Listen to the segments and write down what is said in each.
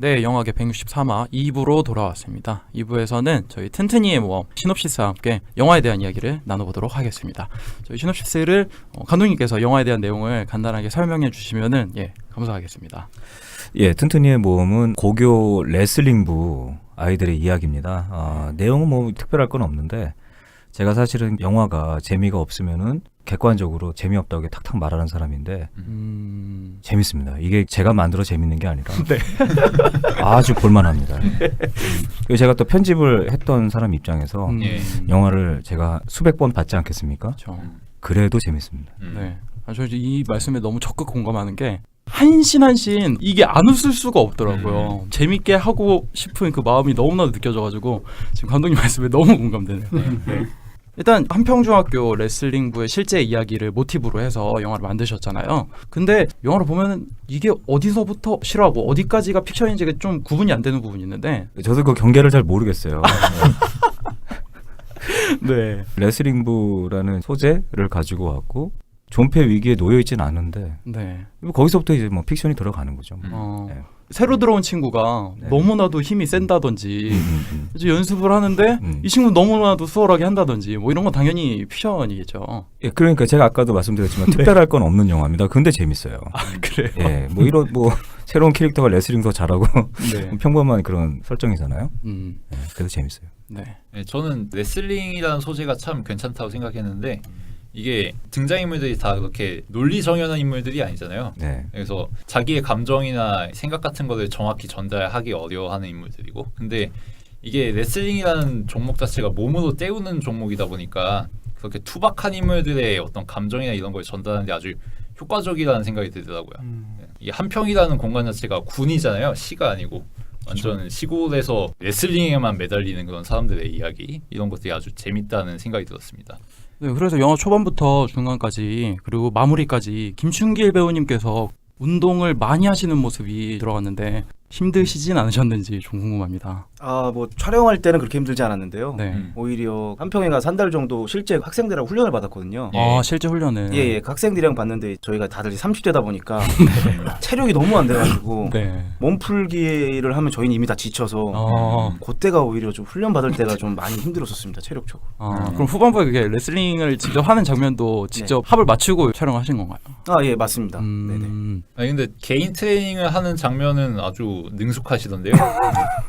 네, 영화계 163화 2부로 돌아왔습니다. 2부에서는 저희 튼튼이의 모험 시놉시스와 함께 영화에 대한 이야기를 나눠보도록 하겠습니다. 저희 시놉시스를 감독님께서 영화에 대한 내용을 간단하게 설명해 주시면은 감사하겠습니다. 예, 튼튼이의 모험은 고교 레슬링부 아이들의 이야기입니다. 내용은 뭐 특별할 건 없는데 제가 사실은 영화가 재미가 없으면은 객관적으로 재미없다고 탁탁 말하는 사람인데 재밌습니다. 이게 제가 만들어 재밌는 게 아니라 네. 아주 볼만합니다. 그리고 제가 또 편집을 했던 사람 입장에서 영화를 제가 수백 번 봤지 않겠습니까? 그렇죠. 그래도 재밌습니다. 네. 저 이 말씀에 너무 적극 공감하는 게 한씬 한씬 이게 안 웃을 수가 없더라고요. 재밌게 하고 싶은 그 마음이 너무나도 느껴져가지고 지금 감독님 말씀에 너무 공감되네요. 네. 일단 한평중학교 레슬링부의 실제 이야기를 모티브로 해서 영화를 만드셨잖아요. 근데 영화를 보면 이게 어디서부터 실화고 어디까지가 픽션인지가 좀 구분이 안 되는 부분이 있는데 저도 그 경계를 잘 모르겠어요. 네. 레슬링부라는 소재를 가지고 왔고 존폐 위기에 놓여 있지는 않은데 네. 거기서부터 이제 뭐 픽션이 들어가는 거죠. 네. 새로 들어온 친구가 너무나도 힘이 센다든지 이제 연습을 하는데 이 친구는 너무나도 수월하게 한다든지 뭐 이런 건 당연히 픽션이겠죠. 예, 그러니까 제가 아까도 말씀드렸지만 특별할 건 없는 영화입니다. 근데 재밌어요. 그래요? 예, 뭐 이런 뭐 새로운 캐릭터가 레슬링 더 잘하고 평범한 그런 설정이잖아요. 그래서 재밌어요. 네. 네, 저는 레슬링이라는 소재가 참 괜찮다고 생각했는데 이게 등장인물들이 다 그렇게 논리정연한 인물들이 아니잖아요. 네. 그래서 자기의 감정이나 생각 같은 것을 정확히 전달하기 어려워하는 인물들이고, 근데 이게 레슬링이라는 종목 자체가 몸으로 때우는 종목이다 보니까 그렇게 투박한 인물들의 어떤 감정이나 이런 걸 전달하는데 아주 효과적이라는 생각이 들더라고요. 이게 한평이라는 공간 자체가 군이잖아요. 시가 아니고 완전 시골에서 레슬링에만 매달리는 그런 사람들의 이야기, 이런 것들이 아주 재밌다는 생각이 들었습니다. 네, 그래서 영화 초반부터 중간까지 그리고 마무리까지 김춘길 배우님께서 운동을 많이 하시는 모습이 들어갔는데 힘드시진 않으셨는지 좀 궁금합니다. 뭐 촬영할 때는 그렇게 힘들지 않았는데요. 네. 오히려 한평에 가서 한 달 정도 실제 학생들하고 훈련을 받았거든요. 실제 훈련은 그 학생들이랑 봤는데 저희가 다들 30대다 보니까 체력이 너무 안 돼가지고 몸풀기를 하면 저희는 이미 다 지쳐서 그때가 오히려 좀 훈련 받을 때가 좀 많이 힘들었었습니다. 체력적으로. 그럼 후반부에 그게 레슬링을 직접 하는 장면도 직접 합을 맞추고 촬영하신 건가요? 예, 맞습니다. 네네. 아니 근데 개인 트레이닝을 하는 장면은 아주 능숙하시던데요.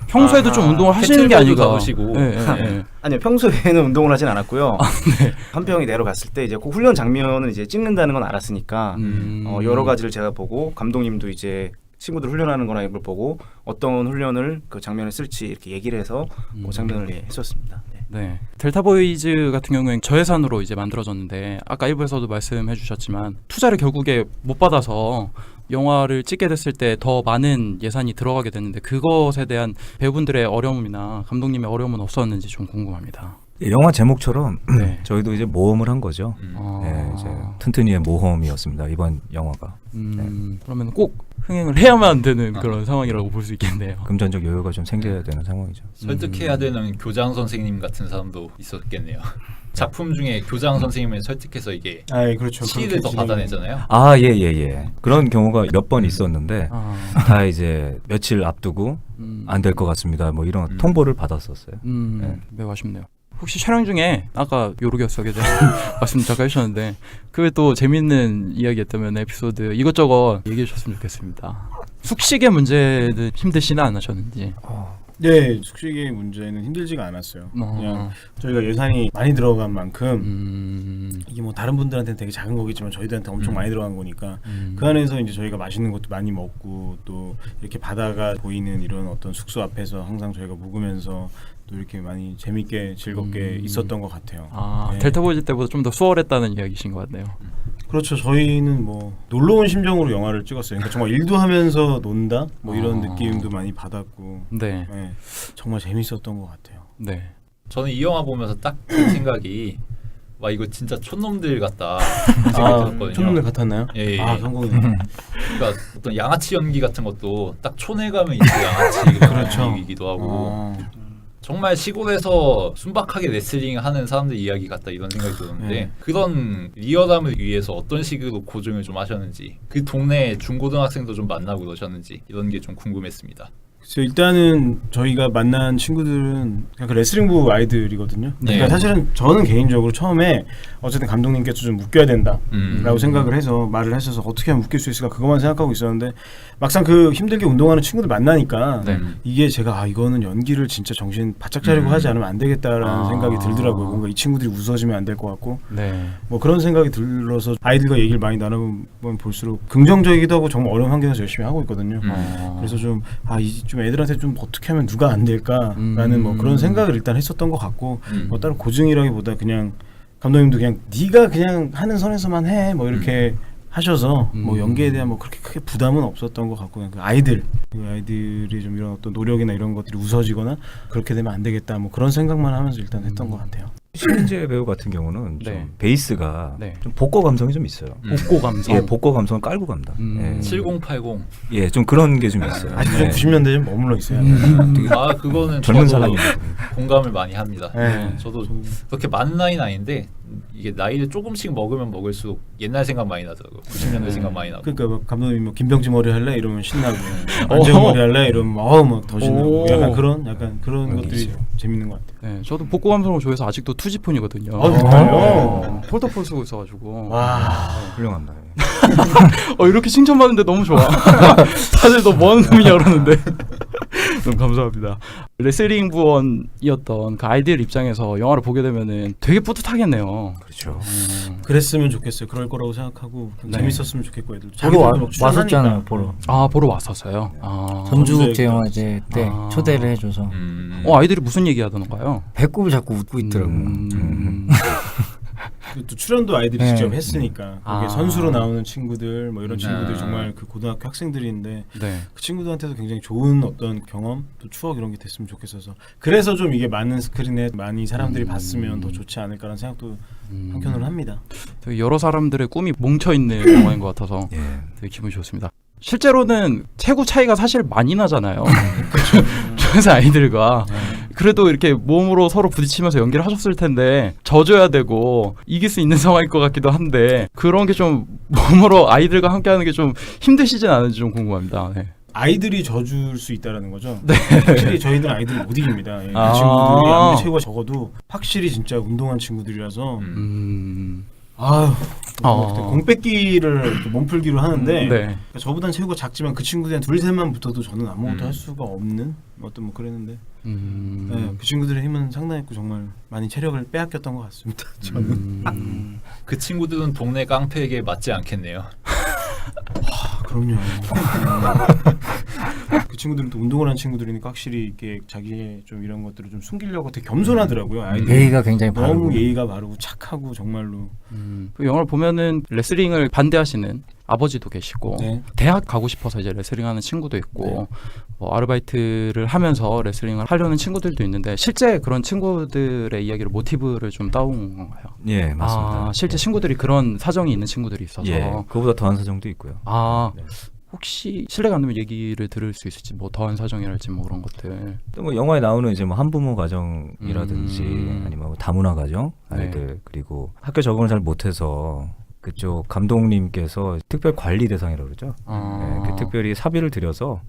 평소에도 좀 운동을 하시는 게 아닌가? 잡으시고. 아니요, 평소에는 운동을 하진 않았고요. 한평이 내려갔을 때 이제 그 훈련 장면은 이제 찍는다는 건 알았으니까 여러 가지를 제가 보고 감독님도 이제 친구들 훈련하는 거나 이걸 보고 어떤 훈련을 그 장면을 쓸지 이렇게 얘기를 해서 그 장면을 했었습니다. 네. 델타 보이즈 같은 경우에는 저예산으로 이제 만들어졌는데 아까 1부에서도 말씀해 주셨지만 투자를 결국에 못 받아서 영화를 찍게 됐을 때 더 많은 예산이 들어가게 됐는데 그것에 대한 배우분들의 어려움이나 감독님의 어려움은 없었는지 좀 궁금합니다. 영화 제목처럼 저희도 이제 모험을 한 거죠. 이제 튼튼이의 모험이었습니다. 이번 영화가. 그러면 꼭 흥행을 해야만 되는 그런 상황이라고 볼 수 있겠네요. 금전적 여유가 좀 생겨야 되는 상황이죠. 설득해야 되는 교장 선생님 같은 사람도 있었겠네요. 작품 중에 교장 선생님을 설득해서 이게 그렇죠. 시를 더 받아내잖아요. 예. 그런 경우가 몇 번 있었는데 다 이제 며칠 앞두고 안 될 것 같습니다. 뭐 이런 통보를 받았었어요. 매우 아쉽네요. 혹시 촬영 중에 아까 요르기어스에 대한 말씀 잠깐 해주셨는데 그게 또 재밌는 이야기였다면 에피소드 이것저것 얘기해 주셨으면 좋겠습니다. 숙식의 문제는 힘드시나 안 하셨는지. 네, 숙식의 문제는 힘들지가 않았어요. 그냥 저희가 예산이 많이 들어간 만큼 이게 뭐 다른 분들한테는 되게 작은 거겠지만 저희들한테 엄청 많이 들어간 거니까 그 안에서 이제 저희가 맛있는 것도 많이 먹고 또 이렇게 바다가 보이는 이런 어떤 숙소 앞에서 항상 저희가 묵으면서 또 이렇게 많이 재밌게 즐겁게 있었던 것 같아요. 델타 보이즈 때보다 좀 더 수월했다는 이야기신 것 같네요. 그렇죠. 저희는 뭐 놀러 온 심정으로 영화를 찍었어요. 그러니까 정말 일도 하면서 논다 뭐 이런 느낌도 많이 받았고 정말 재밌었던 것 같아요. 네. 저는 이 영화 보면서 딱 든 생각이 와 이거 진짜 촌놈들 같다 생각이 들었거든요. 촌놈들 같았나요? 예. 성공이네. 그러니까 어떤 양아치 연기 같은 것도 딱 촌에 가면 이제 양아치 그런 분위기이기도 하고 정말 시골에서 순박하게 레슬링 하는 사람들 이야기 같다 이런 생각이 들었는데 그런 리얼함을 위해서 어떤 식으로 고증을 좀 하셨는지 그 동네 중고등학생도 좀 만나고 그러셨는지 이런 게 좀 궁금했습니다. 그래서 일단은 저희가 만난 친구들은 그냥 그 레슬링부 아이들이거든요. 네. 그러니까 사실은 저는 개인적으로 처음에 어쨌든 감독님께서 좀 묶여야 된다라고 생각을 해서 말을 하셔서 어떻게 하면 묶일 수 있을까 그것만 생각하고 있었는데 막상 그 힘들게 운동하는 친구들 만나니까 네. 이게 제가 이거는 연기를 진짜 정신 바짝 차리고 하지 않으면 안 되겠다라는 생각이 들더라고요. 뭔가 이 친구들이 웃어지면 안 될 것 같고 네. 뭐 그런 생각이 들어서 아이들과 얘기를 많이 나눠보면 볼수록 긍정적이기도 하고 정말 어려운 환경에서 열심히 하고 있거든요. 그래서 좀 좀 애들한테 좀 어떻게 하면 누가 안 될까라는 뭐 그런 생각을 일단 했었던 것 같고 뭐 다른 고증이라기보다 그냥 감독님도 그냥 네가 그냥 하는 선에서만 해 뭐 이렇게 하셔서 뭐 연기에 대한 뭐 그렇게 크게 부담은 없었던 것 같고 그냥 그 아이들이 좀 이런 어떤 노력이나 이런 것들이 웃어지거나 그렇게 되면 안 되겠다 뭐 그런 생각만 하면서 일단 했던 것 같아요. 신민재 배우 같은 경우는 네. 좀 베이스가 네. 좀 복고 감성이 좀 있어요. 복고 감성. 예, 복고 감성을 깔고 갑니다. 예. 7080. 예, 좀 그런 게 좀 있어요. 아직 좀 예. 90년대 좀 머물러 있어요. 아 그거는 젊은 저도 사람인데. 공감을 많이 합니다. 네. 저도 그렇게 많은 나이는 아닌데 이게 나이를 조금씩 먹으면 먹을수록 옛날 생각 많이 나더라고요. 90년대 생각 많이 나고. 그러니까 막 감독님이 뭐 김병지 머리 할래 이러면 신나고 안재홍 머리 할래 이러면 막더 신나고 약간 그런 것들이 재밌는 것 같아요. 네, 저도 복고 감성을 좋아해서 아직도 투지폰이거든요. 정말요? 폴더폰 쓰고 있어가지고. 와. 훌륭합니다. 이렇게 칭찬받는데 너무 좋아. 다들 너 뭐하는 놈이냐 그러는데. 너무 감사합니다. 레슬링 부원이었던 그 아이들 입장에서 영화를 보게 되면은 되게 뿌듯하겠네요. 그렇죠. 그랬으면 좋겠어요. 그럴 거라고 생각하고 네. 재밌었으면 좋겠고 애들 보러 자기들도 막 왔었잖아요. 출연하니까. 보러 아 보러 왔었어요. 아, 전주국제영화제 때 아. 초대를 해줘서 아이들이 무슨 얘기하던가요? 배꼽을 자꾸 웃고 있더라고요. 그리고 또 출연도 아이들이 네. 직접 했으니까 거기에 아. 선수로 나오는 친구들 뭐 이런 친구들이 아. 정말 그 고등학교 학생들인데 네. 그 친구들한테도 굉장히 좋은 어떤 경험 또 추억 이런 게 됐으면 좋겠어서 그래서 좀 이게 많은 스크린에 많이 사람들이 봤으면 더 좋지 않을까라는 생각도 한편으로 합니다. 되게 여러 사람들의 꿈이 뭉쳐 있는 영화인 것 같아서 예. 되게 기분이 좋습니다. 실제로는 체구 차이가 사실 많이 나잖아요. 그래서 아이들과 그래도 이렇게 몸으로 서로 부딪히면서 연기를 하셨을 텐데 져줘야 되고 이길 수 있는 상황일 것 같기도 한데 그런 게 좀 몸으로 아이들과 함께하는 게 좀 힘드시진 않은지 좀 궁금합니다. 네. 아이들이 져줄 수 있다라는 거죠. 네. 확실히 저희들은 아이들을 못 이깁니다. 예, 그 아. 친구들이 아무리 체구가 적어도 확실히 진짜 운동한 친구들이라서 아유 공 뺏기를 이렇게 몸풀기로 하는데 네. 그러니까 저보다는 체구가 작지만 그 친구들이 한 둘셋만 붙어도 저는 아무것도 할 수가 없는 어떤 뭐 그랬는데 네, 그 친구들의 힘은 상당했고 정말 많이 체력을 빼앗겼던 것 같습니다. 저는 그 친구들은 동네 깡패에게 맞지 않겠네요. 그럼요. 그 친구들은 또 운동을 한 친구들이니까 확실히 이렇게 자기의 좀 이런 것들을 좀 숨기려고 되게 겸손하더라고요. 아이들이. 예의가 굉장히 바르고 너무 예의가 바르고 착하고 정말로. 그 영화를 보면은 레슬링을 반대하시는 아버지도 계시고 네. 대학 가고 싶어서 이제 레슬링하는 친구도 있고 뭐 아르바이트를 하면서 레슬링을 하려는 친구들도 있는데 실제 그런 친구들의 이야기를 모티브를 좀 따온 건가요? 예, 맞습니다. 아, 실제 친구들이 그런 사정이 있는 친구들이 있어서 예, 그거보다 더한 사정도 있고요. 아 네. 혹시 실례가 안 되면 얘기를 들을 수 있을지 뭐 더한 사정이랄지 뭐 그런 것들. 또 뭐 영화에 나오는 이제 뭐 한부모 가정이라든지 아니면 뭐 다문화 가정 아이들 네. 그리고 학교 적응을 잘 못해서 그쪽 감독님께서 특별 관리 대상이라고 그러죠. 네, 그 특별히 사비를 들여서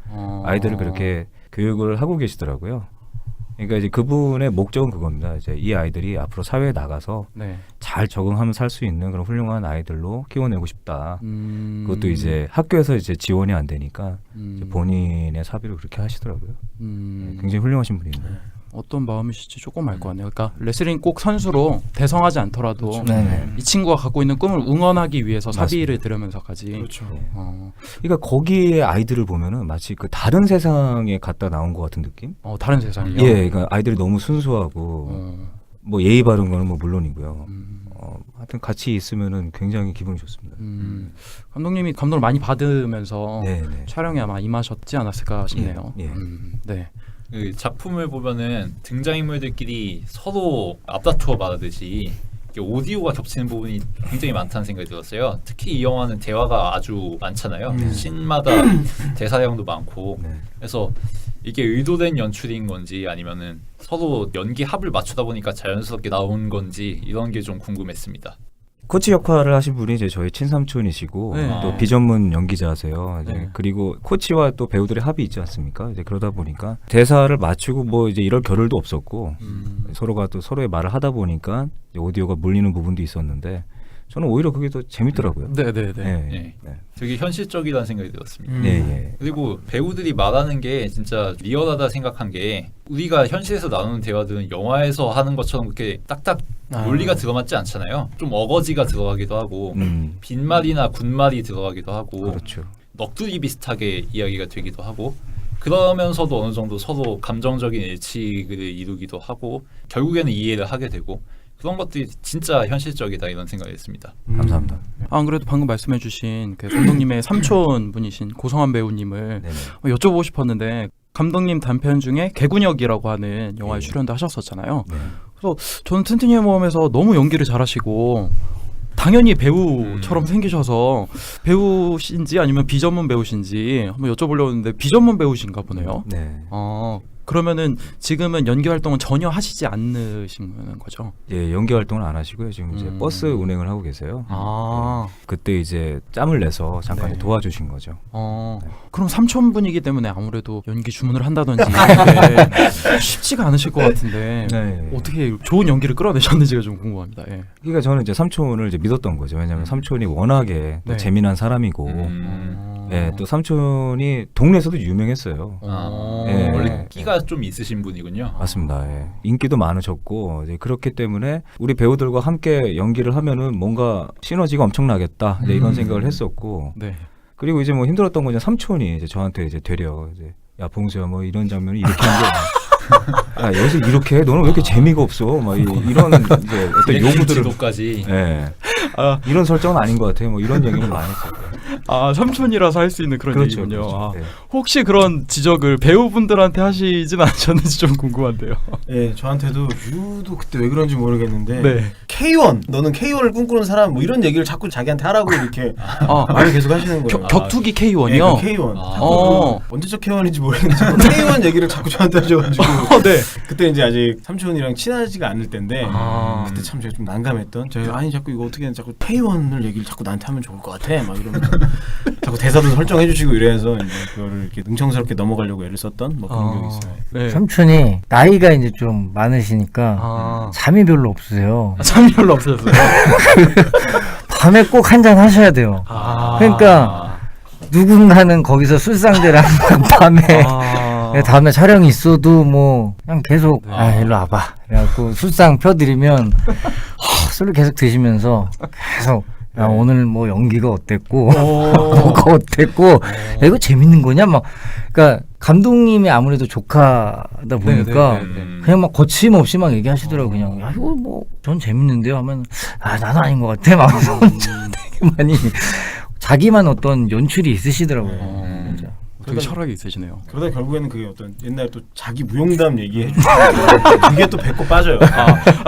아이들을 그렇게 교육을 하고 계시더라고요. 그러니까 이제 그분의 목적은 그겁니다. 이제 이 아이들이 앞으로 사회에 나가서 네. 잘 적응하면서 살 수 있는 그런 훌륭한 아이들로 키워내고 싶다. 그것도 이제 학교에서 이제 지원이 안 되니까 이제 본인의 사비로 그렇게 하시더라고요. 네, 굉장히 훌륭하신 분입니다. 어떤 마음이실지 조금 알 것 같네요. 그러니까 레슬링 꼭 선수로 대성하지 않더라도 네네. 이 친구가 갖고 있는 꿈을 응원하기 위해서 사비를 맞습니다. 들여면서까지. 그렇죠. 네. 어, 그러니까 거기에 아이들을 보면은 마치 그 다른 세상에 갔다 나온 것 같은 느낌? 다른 세상이요. 예, 그러니까 아이들이 너무 순수하고 뭐 예의 바른 거는 뭐 물론이고요. 하여튼 같이 있으면은 굉장히 기분이 좋습니다. 감독님이 감동을 많이 받으면서 네, 네. 촬영에 아마 임하셨지 않았을까 싶네요. 예, 예. 네. 그 작품을 보면은 등장인물들끼리 서로 앞다투어 말하듯이 이게 오디오가 겹치는 부분이 굉장히 많다는 생각이 들었어요. 특히 이 영화는 대화가 아주 많잖아요. 씬마다 대사량도 많고 네. 그래서 이게 의도된 연출인 건지 아니면은 서로 연기 합을 맞추다 보니까 자연스럽게 나온 건지 이런 게 좀 궁금했습니다. 코치 역할을 하신 분이 이제 저희 친삼촌이시고 네. 또 비전문 연기자세요. 이제 네. 그리고 코치와 또 배우들의 합이 있지 않습니까? 이제 그러다 보니까 대사를 맞추고 뭐 이제 이럴 겨를도 없었고 서로가 또 서로의 말을 하다 보니까 이제 오디오가 물리는 부분도 있었는데 저는 오히려 그게 더 재밌더라고요. 네네네. 네. 되게 현실적이라는 생각이 들었습니다. 네, 예. 그리고 배우들이 말하는 게 진짜 리얼하다 생각한 게 우리가 현실에서 나누는 대화들은 영화에서 하는 것처럼 그렇게 딱딱 논리가 들어맞지 않잖아요. 좀 어거지가 들어가기도 하고 빈말이나 군말이 들어가기도 하고 그렇죠. 넋두리 비슷하게 이야기가 되기도 하고 그러면서도 어느 정도 서로 감정적인 일치를 이루기도 하고 결국에는 이해를 하게 되고 그런 것들이 진짜 현실적이다 이런 생각이 했습니다. 감사합니다. 안 그래도 방금 말씀해주신 그 감독님의 삼촌 분이신 고성환 배우님을 네네. 여쭤보고 싶었는데 감독님 단편 중에 개군역이라고 하는 영화에 출연도 하셨었잖아요. 네. 그래서 저는 튼튼이의 모험에서 너무 연기를 잘하시고 당연히 배우처럼 생기셔서 배우신지 아니면 비전문 배우신지 한번 여쭤보려고 했는데 비전문 배우신가 보네요. 네. 그러면은 지금은 연기 활동은 전혀 하시지 않으신 거죠? 예, 연기 활동을 안 하시고요. 지금 이제 버스 운행을 하고 계세요. 그때 이제 짬을 내서 잠깐 네. 도와주신 거죠. 그럼 삼촌분이기 때문에 아무래도 연기 주문을 한다든지 이게 쉽지가 않으실 것 같은데 네. 어떻게 좋은 연기를 끌어내셨는지가 좀 궁금합니다. 예. 그러니까 저는 이제 삼촌을 이제 믿었던 거죠. 왜냐하면 삼촌이 워낙에 또 네. 재미난 사람이고, 예, 또 삼촌이 동네에서도 유명했어요. 예. 원래 끼가 좀 있으신 분이군요. 맞습니다. 예. 인기도 많으셨고 이제 그렇기 때문에 우리 배우들과 함께 연기를 하면은 뭔가 시너지가 엄청나겠다 이제 이런 생각을 했었고 네. 그리고 이제 뭐 힘들었던 건 이제 삼촌이 이제 저한테 이제 되려 이제 야 봉수야 뭐 이런 장면이 이렇게 한게 야 여기서 이렇게 해? 너는 왜 이렇게 재미가 없어? 막 이런 이제 어떤 요구들을 지도까지. 예. 이런 설정은 아닌 것 같아요. 뭐 이런 얘기를 많이 했었고요. 삼촌이라서 할 수 있는 그런 그렇죠, 얘기군요. 그렇죠. 네. 혹시 그런 지적을 배우분들한테 하시진 않으셨는지 좀 궁금한데요. 예, 저한테도 유도 그때 왜 그런지 모르겠는데 네. K1 너는 K1을 꿈꾸는 사람 뭐 이런 얘기를 자꾸 자기한테 하라고 이렇게 말을 계속 하시는 거예요. 격투기 예, K1이요? 그 K1 아. 자꾸 언제적 K1인지 모르겠는데 자꾸 K1 얘기를 자꾸 저한테 하셔가지고 네. 그때 이제 아직 삼촌이랑 친하지가 않을 때인데 아. 그때 참 제가 좀 난감했던 제가 아니 자꾸 이거 어떻게 자꾸 K1을 얘기를 자꾸 나한테 하면 좋을 것 같아 막 이러면서 자꾸 대사도 설정해 주시고 이래서 이제 그거를 이렇게 능청스럽게 넘어가려고 애를 썼던 뭐 그런 게 있어요. 네. 삼촌이 나이가 이제 좀 많으시니까 잠이 별로 없으세요. 잠이 별로 없으셨어요. 밤에 꼭 한잔 하셔야 돼요. 그러니까 누군가는 거기서 술상대를 항상 밤에 다음에 촬영이 있어도 뭐 그냥 계속 일로 와봐 그래갖고 술상 펴드리면 술을 계속 드시면서 계속 야 오늘 뭐 연기가 어땠고 뭐가 어땠고 야, 이거 재밌는 거냐 막 그러니까 감독님이 아무래도 조카다 보니까 그냥 막 거침없이 막 얘기하시더라고 그냥 야 이거 뭐 전 재밌는데요 하면 나는 아닌 것 같아 막 혼자 되게 많이 자기만 어떤 연출이 있으시더라고요. 진짜. 되게 철학이 있으시네요. 그러다 결국에는 그게 어떤 옛날에 또 자기 무용담 얘기해 주고 그게 또 배꼽 빠져요.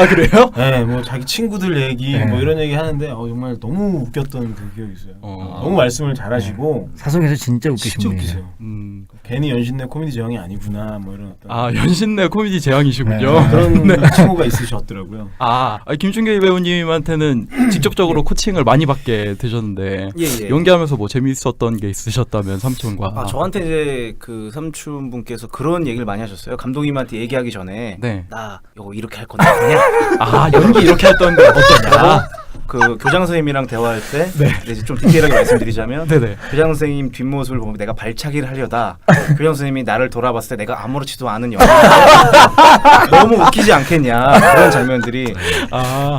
그래요? 네, 뭐 자기 친구들 얘기 뭐 이런 얘기 하는데 정말 너무 웃겼던 그 기억이 있어요. 너무 말씀을 잘하시고 사석에서 진짜 웃기신 진짜 분이세요. 웃기세요. 괜히 연신내 코미디 제형이 아니구나 뭐 이런 어떤 연신내 코미디 제왕이시군요. 그런 친구가 있으셨더라고요. 김준규 배우님한테는 직접적으로 코칭을 많이 받게 되셨는데 예. 연기하면서 뭐 재밌었던 게 있으셨다면 삼촌과 저한테 이제 그 삼촌분께서 그런 얘기를 많이 하셨어요. 감독님한테 얘기하기 전에 네. 나 이거 이렇게 할 건데 그냥 연기 이렇게 했던 게 어떠냐? 그 교장 선생님이랑 대화할 때 이제 좀 디테일하게 말씀드리자면 네네. 교장 선생님 뒷모습을 보면 내가 발차기를 하려다 교장 선생님이 나를 돌아봤을 때 내가 아무렇지도 않은 연기인데 너무 웃기지 않겠냐 그런 장면들이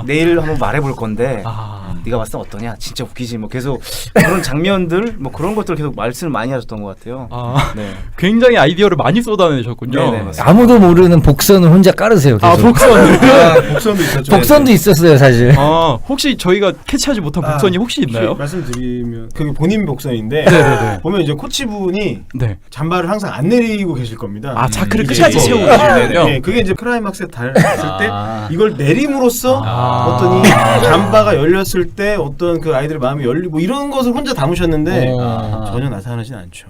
내일 한번 말해볼 건데 네가 봤을 때 어떠냐 진짜 웃기지 뭐 계속 그런 장면들 뭐 그런 것들 계속 말씀을 많이 하셨던 것 같아요. 네. 굉장히 아이디어를 많이 쏟아내셨군요. 네네, 맞습니다. 아무도 모르는 복선을 혼자 깔으세요. 계속. 복선도 있었죠. 복선도 있었어요 사실. 혹시 저희가 캐치하지 못한 복선이 혹시 있나요? 말씀드리면 그게 본인 복선인데 네네네. 보면 이제 코치분이 잠바를 항상 안 내리고 계실 겁니다. 자크를 끝까지 채우고 계시네요. 네, 그게 이제 클라이막스에 닿았을 때 이걸 내림으로써 어떤 이 잠바가 열렸을 때 어떤 그 아이들의 마음이 열리고 뭐 이런 것을 혼자 담으셨는데 전혀 나타나진 않죠.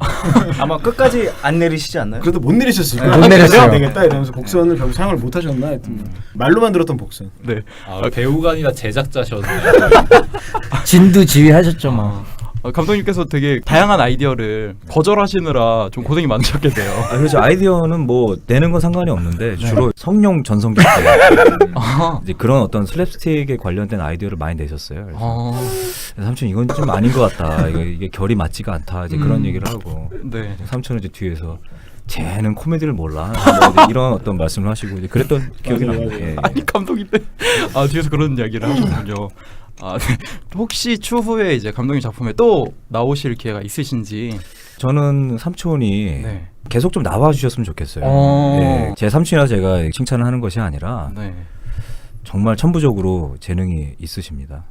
아마 끝까지 안 내리시지 않나요? 그래도 못 내리셨을 거예요. 못 내렸어요. 안 되겠다 이러면서 복선을 결국 사용을 못 하셨나 하여튼 말로만 들었던 복선. 네. 배우가 아니라 제작자셨네요. 진두 지휘하셨죠 뭐. 감독님께서 되게 다양한 아이디어를 거절하시느라 좀 고생이 많으셨겠네요. 그렇죠. 아이디어는 뭐 내는 건 상관이 없는데 주로 성룡 전성기 때 이제 그런 어떤 슬랩스틱에 관련된 아이디어를 많이 내셨어요. 그래서 삼촌 이건 좀 아닌 것 같다. 이게 결이 맞지가 않다. 이제 그런 얘기를 하고 네. 삼촌은 이제 뒤에서 쟤는 코미디를 몰라. 뭐 이제 이런 어떤 말씀을 하시고 이제 그랬던 기억이 납니다. 예. 아니 감독님 뒤에서 그런 이야기를 하셨군요. 네. 혹시 추후에 이제 감독님 작품에 또 나오실 기회가 있으신지. 저는 삼촌이 네. 계속 좀 나와 주셨으면 좋겠어요. 예. 제 삼촌이라서 제가 칭찬을 하는 것이 아니라 네. 정말 천부적으로 재능이 있으십니다.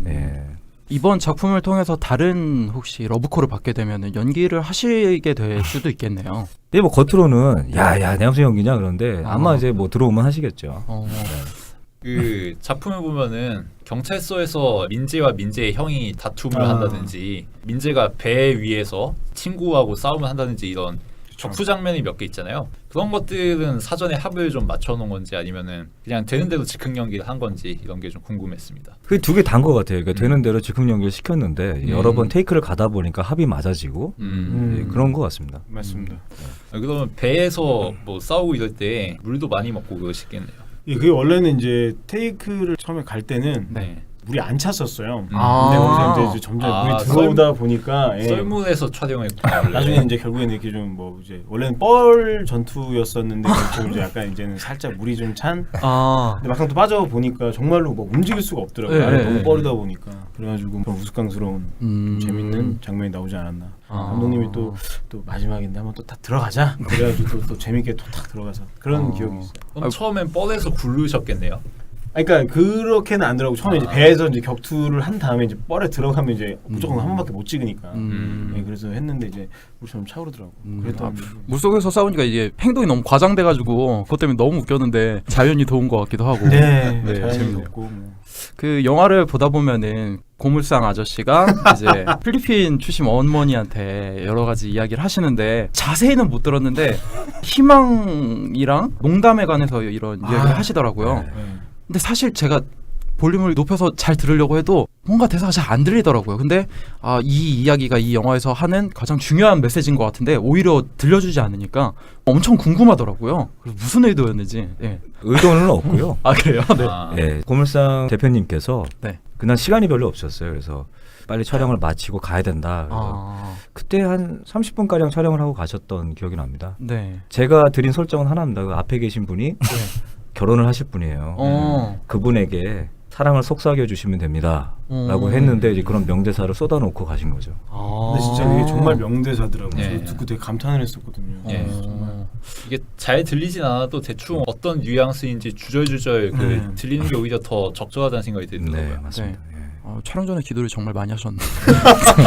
예. 이번 작품을 통해서 다른 혹시 러브콜을 받게 되면 연기를 하시게 될 수도 있겠네요. 근데 뭐 겉으로는 야야 내 무슨 연기냐 그런데 아마 이제 뭐 들어오면 하시겠죠. 그 작품을 보면은 경찰서에서 민재와 민재의 형이 다툼을 한다든지 민재가 배 위에서 친구하고 싸움을 한다든지 이런 적후 장면이 몇 개 있잖아요. 그런 것들은 사전에 합을 좀 맞춰놓은 건지 아니면은 그냥 되는 대로 즉흥 연기를 한 건지 이런 게 좀 궁금했습니다. 그 두 개 단 것 같아요. 그러니까 되는 대로 즉흥 연기를 시켰는데 여러 번 테이크를 가다 보니까 합이 맞아지고 예, 그런 것 같습니다. 맞습니다. 그러면 배에서 뭐 싸우고 이럴 때 물도 많이 먹고 그러시겠네요. 예, 그게 원래는 이제 테이크를 처음에 갈 때는 네. 물이 안 찼었어요. 근데 아. 거기서 이제 점점 물이 들어오다 보니까 예. 썰물에서 촬영했구나. 나중에 이제 결국에는 이렇게 좀 뭐 이제 원래는 뻘 전투였었는데 지금 이제 약간 이제는 살짝 물이 좀 찬. 근데 막상 또 빠져 보니까 정말로 뭐 움직일 수가 없더라고요. 네, 안에 네, 너무 네. 뻘이다 보니까 그래가지고 그런 우스꽝스러운 재밌는 장면이 나오지 않았나. 감독님이 또 마지막인데 한번 또 다 들어가자. 그래가지고 또 재밌게 또 탁 들어가서 그런 기억이 있어요. 그럼 처음엔 뻘에서 굴르셨겠네요. 그러니까 그렇게는 안 들어가고 처음에 이제 배에서 이제 격투를 한 다음에 이제 뻘에 들어가면 이제 무조건 한 번밖에 못 찍으니까. 예, 그래서 했는데 이제 물처럼 차오르더라고. 그랬던 물속에서 싸우니까 이게 행동이 너무 과장돼가지고 그것 때문에 너무 웃겼는데 자연이 도운 것 같기도 하고. 네, 네, 자연이 재밌네요. 없고 뭐. 그 영화를 보다 보면은 고물상 아저씨가 이제 필리핀 출신 어머니한테 여러 가지 이야기를 하시는데 자세히는 못 들었는데 희망이랑 농담에 관해서 이런 이야기를 하시더라고요. 네. 근데 사실 제가 볼륨을 높여서 잘 들으려고 해도 뭔가 대사가 잘 안 들리더라고요. 근데 이 이야기가 이 영화에서 하는 가장 중요한 메시지인 것 같은데 오히려 들려주지 않으니까 엄청 궁금하더라고요. 그래서 무슨 의도였는지. 예. 의도는 없고요. 그래요? 네. 예, 고물상 대표님께서 네. 그날 시간이 별로 없었어요. 그래서 빨리 촬영을 마치고 가야 된다. 그래서 그때 한 30분 가량 촬영을 하고 가셨던 기억이 납니다. 네. 제가 드린 설정은 하나입니다. 그 앞에 계신 분이 결혼을 하실 분이에요. 그분에게 사랑을 속삭여 주시면 됩니다. 라고 했는데 이제 그런 명대사를 쏟아놓고 가신 거죠. 근데 진짜 그게 정말 명대사더라고요. 네. 저 듣고 되게 감탄을 했었거든요. 예. 정말. 이게 잘 들리진 않아도 대충 어떤 뉘앙스인지 주절주절 들리는 게 오히려 더 적절하다는 생각이 들더라고요. 네, 맞습니다. 예. 촬영 전에 기도를 정말 많이 하셨네.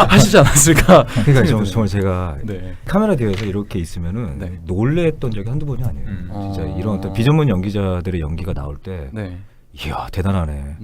하시지 않았을까? 그러니까 정말 제가 네. 카메라 뒤에서 이렇게 있으면은 네. 놀랬던 적이 한두 번이 아니에요. 진짜 이런 어떤 비전문 연기자들의 연기가 나올 때 네. 이야 대단하네.